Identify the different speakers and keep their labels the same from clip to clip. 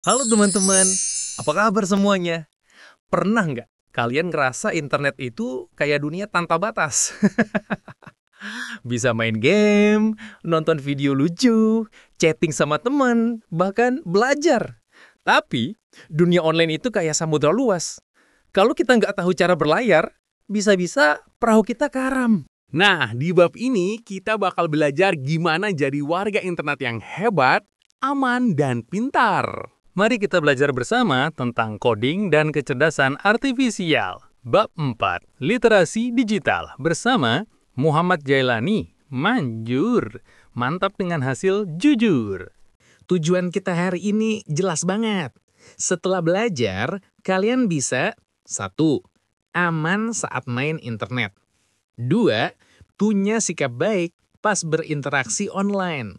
Speaker 1: Halo teman-teman, apa kabar semuanya? Pernah nggak kalian ngerasa internet itu kayak dunia tanpa batas? Bisa main game, nonton video lucu, chatting sama teman, bahkan belajar. Tapi, dunia online itu kayak samudra luas. Kalau kita nggak tahu cara berlayar, bisa-bisa perahu kita karam.
Speaker 2: Nah, di bab ini kita bakal belajar gimana jadi warga internet yang hebat, aman, dan pintar.
Speaker 1: Mari kita belajar bersama tentang coding dan kecerdasan artifisial. Bab 4, Literasi Digital bersama Muhammad Jailani. Manjur, mantap dengan hasil jujur.
Speaker 3: Tujuan kita hari ini jelas banget. Setelah belajar, kalian bisa 1. Aman saat main internet. 2. Punya sikap baik pas berinteraksi online.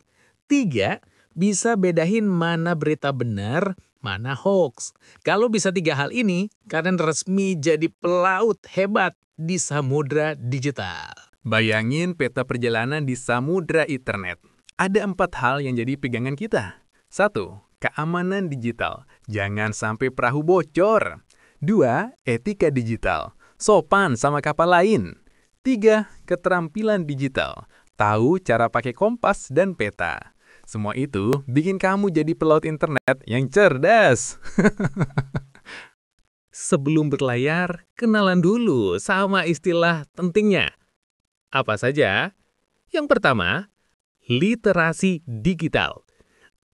Speaker 3: 3. Bisa bedain mana berita benar, mana hoax. Kalau bisa 3 hal ini, kalian resmi jadi pelaut hebat di samudra digital.
Speaker 2: Bayangin peta perjalanan di samudra internet. Ada 4 hal yang jadi pegangan kita. 1. Keamanan digital. Jangan sampai perahu bocor. 2. Etika digital. Sopan sama kapal lain. 3. Keterampilan digital. Tahu cara pakai kompas dan peta. Semua itu bikin kamu jadi pelaut internet yang cerdas.
Speaker 3: Sebelum berlayar, kenalan dulu sama istilah pentingnya. Apa saja? Yang pertama, literasi digital.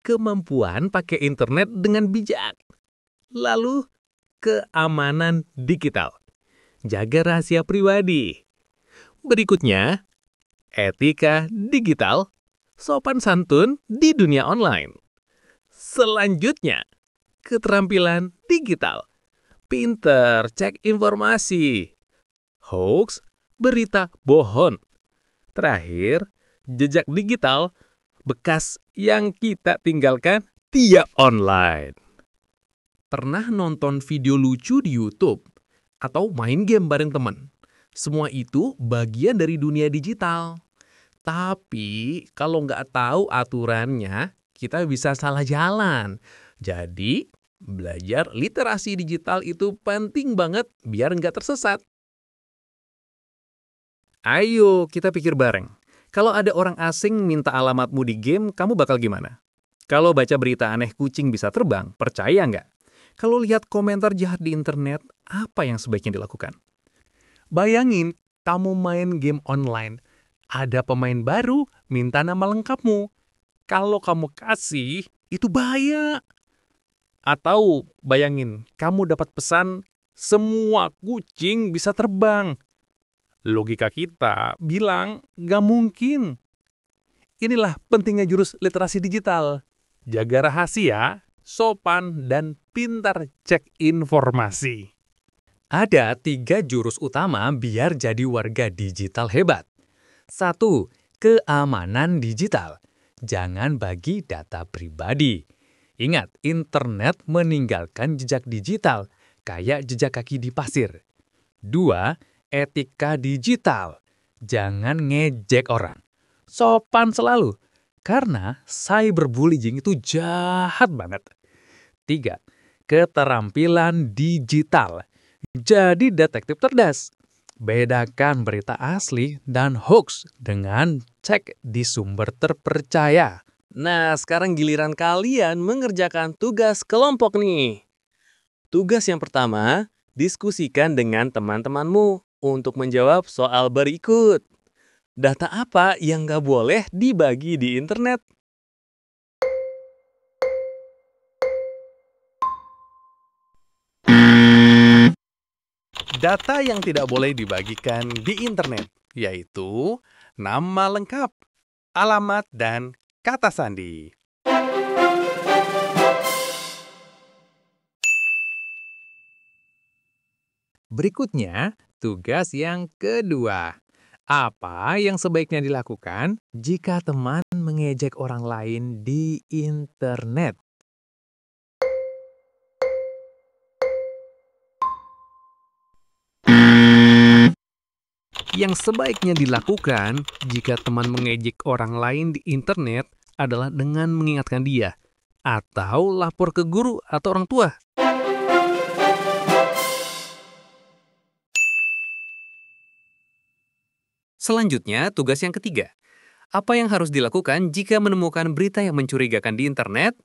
Speaker 3: Kemampuan pakai internet dengan bijak. Lalu, keamanan digital. Jaga rahasia pribadi. Berikutnya, etika digital. Sopan santun di dunia online. Selanjutnya, keterampilan digital. Pinter cek informasi. Hoax, berita bohong. Terakhir, jejak digital, bekas yang kita tinggalkan tiap online. Pernah nonton video lucu di YouTube? Atau main game bareng teman? Semua itu bagian dari dunia digital. Tapi kalau nggak tahu aturannya, kita bisa salah jalan. Jadi, belajar literasi digital itu penting banget biar nggak tersesat. Ayo kita pikir bareng. Kalau ada orang asing minta alamatmu di game, kamu bakal gimana? Kalau baca berita aneh kucing bisa terbang, percaya nggak? Kalau lihat komentar jahat di internet, apa yang sebaiknya dilakukan? Bayangin, kamu main game online. Ada pemain baru minta nama lengkapmu. Kalau kamu kasih, itu bahaya. Atau bayangin, kamu dapat pesan, semua kucing bisa terbang. Logika kita bilang, gak mungkin. Inilah pentingnya jurus literasi digital. Jaga rahasia, sopan, dan pintar cek informasi. Ada 3 jurus utama biar jadi warga digital hebat. 1. Keamanan digital. Jangan bagi data pribadi. Ingat, internet meninggalkan jejak digital, kayak jejak kaki di pasir. 2. Etika digital. Jangan ngejek orang. Sopan selalu, karena cyberbullying itu jahat banget. 3. Keterampilan digital. Jadi detektif cerdas. Bedakan berita asli dan hoax dengan cek di sumber terpercaya. Nah, sekarang giliran kalian mengerjakan tugas kelompok nih. Tugas yang pertama, diskusikan dengan teman-temanmu untuk menjawab soal berikut. Data apa yang nggak boleh dibagi di internet?
Speaker 2: Data yang tidak boleh dibagikan di internet, yaitu nama lengkap, alamat, dan kata sandi.
Speaker 3: Berikutnya, tugas yang kedua. Apa yang sebaiknya dilakukan jika teman mengejek orang lain di internet? Yang sebaiknya dilakukan jika teman mengejek orang lain di internet adalah dengan mengingatkan dia
Speaker 2: atau lapor ke guru atau orang tua.
Speaker 3: Selanjutnya, tugas yang ketiga. Apa yang harus dilakukan jika menemukan berita yang mencurigakan di internet?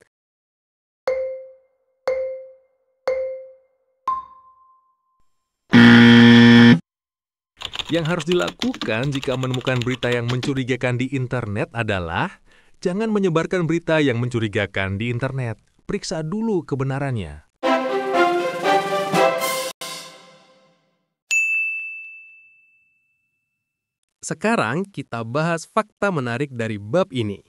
Speaker 2: Yang harus dilakukan jika menemukan berita yang mencurigakan di internet adalah jangan menyebarkan berita yang mencurigakan di internet. Periksa dulu kebenarannya. Sekarang kita bahas fakta menarik dari bab ini.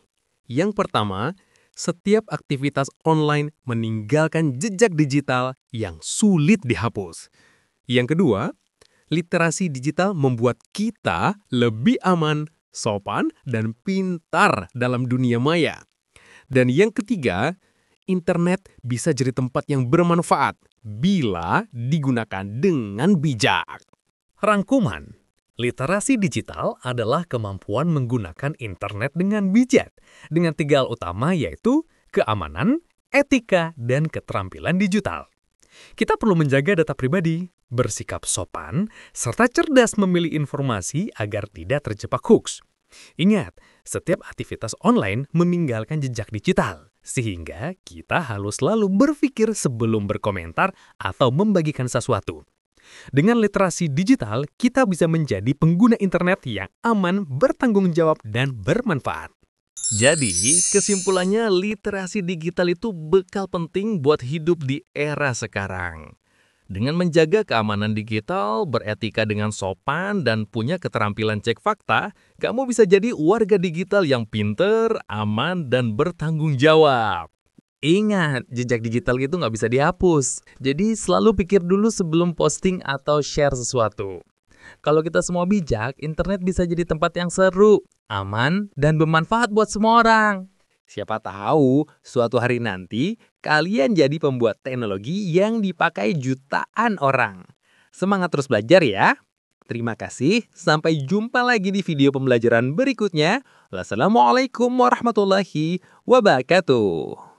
Speaker 2: Yang pertama, setiap aktivitas online meninggalkan jejak digital yang sulit dihapus. Yang kedua, literasi digital membuat kita lebih aman, sopan, dan pintar dalam dunia maya. Dan yang ketiga, internet bisa jadi tempat yang bermanfaat bila digunakan dengan bijak.
Speaker 3: Rangkuman. Literasi digital adalah kemampuan menggunakan internet dengan bijak, dengan 3 hal utama yaitu keamanan, etika, dan keterampilan digital. Kita perlu menjaga data pribadi, bersikap sopan, serta cerdas memilih informasi agar tidak terjebak hoax. Ingat, setiap aktivitas online meninggalkan jejak digital, sehingga kita harus selalu berpikir sebelum berkomentar atau membagikan sesuatu. Dengan literasi digital, kita bisa menjadi pengguna internet yang aman, bertanggung jawab, dan bermanfaat.
Speaker 2: Jadi, kesimpulannya literasi digital itu bekal penting buat hidup di era sekarang. Dengan menjaga keamanan digital, beretika dengan sopan, dan punya keterampilan cek fakta, kamu bisa jadi warga digital yang pinter, aman, dan bertanggung jawab.
Speaker 1: Ingat, jejak digital itu nggak bisa dihapus. Jadi selalu pikir dulu sebelum posting atau share sesuatu. Kalau kita semua bijak, internet bisa jadi tempat yang seru, aman, dan bermanfaat buat semua orang.
Speaker 3: Siapa tahu suatu hari nanti kalian jadi pembuat teknologi yang dipakai jutaan orang. Semangat terus belajar ya. Terima kasih, sampai jumpa lagi di video pembelajaran berikutnya. Wassalamualaikum warahmatullahi wabarakatuh.